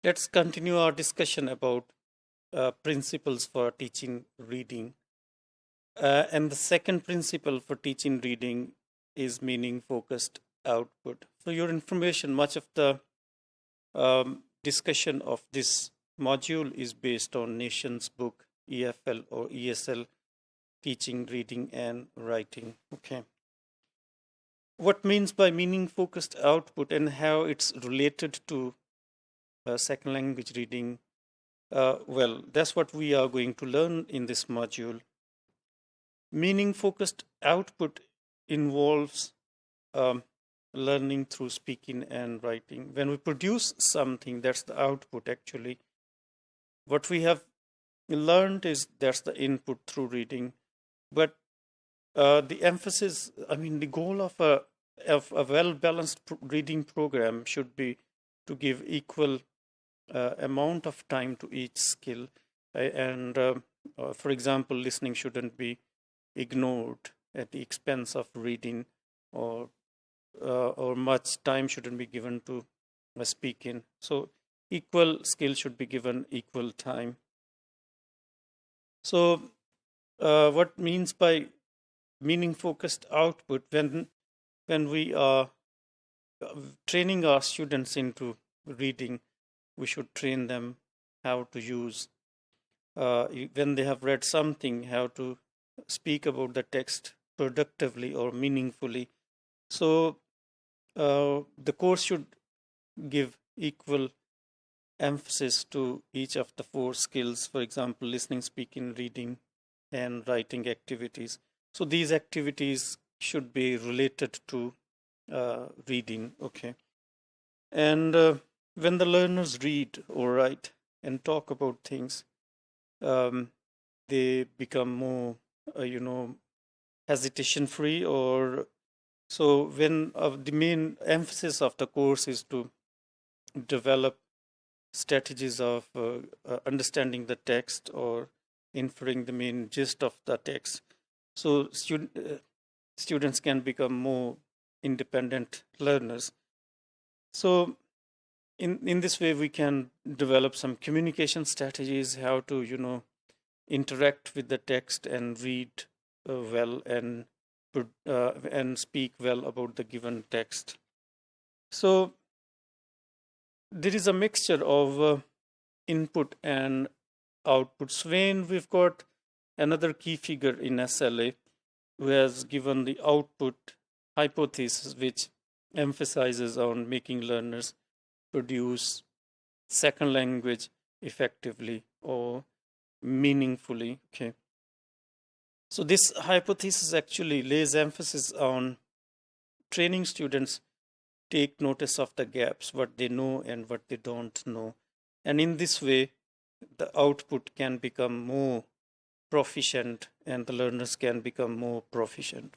Let's continue our discussion about principles for teaching reading. And the second principle for teaching reading is meaning-focused output. For your information, much of the discussion of this module is based on Nation's book, EFL or ESL, Teaching Reading and Writing. Okay. What means by meaning-focused output and how it's related to second language reading? Well, that's what we are going to learn in this module. Meaning-focused output involves learning through speaking and writing. When we produce something, that's the output actually. What we have learned is that's the input through reading. But the emphasis, the goal of a well-balanced reading program should be to give equal amount of time to each skill. For example, listening shouldn't be ignored at the expense of reading, or much time shouldn't be given to speaking. So equal skill should be given equal time. So what means by meaning-focused output? When we are training our students into reading, we should train them how to use, when they have read something, how to speak about the text productively or meaningfully. So the course should give equal emphasis to each of the four skills, for example, listening, speaking, reading, and writing activities. So these activities should be related to reading, okay? And when the learners read or write and talk about things, they become more, hesitation-free. Or so when the main emphasis of the course is to develop strategies of understanding the text or inferring the main gist of the text. So students can become more independent learners. So in this way, we can develop some communication strategies, how to, interact with the text and read well and speak well about the given text. So there is a mixture of input and output. Swain, we've got another key figure in SLA who has given the output hypothesis, which emphasizes on making learners produce second language effectively or meaningfully. Okay. So this hypothesis actually lays emphasis on training students take notice of the gaps, what they know and what they don't know. And in this way, the output can become more proficient and the learners can become more proficient.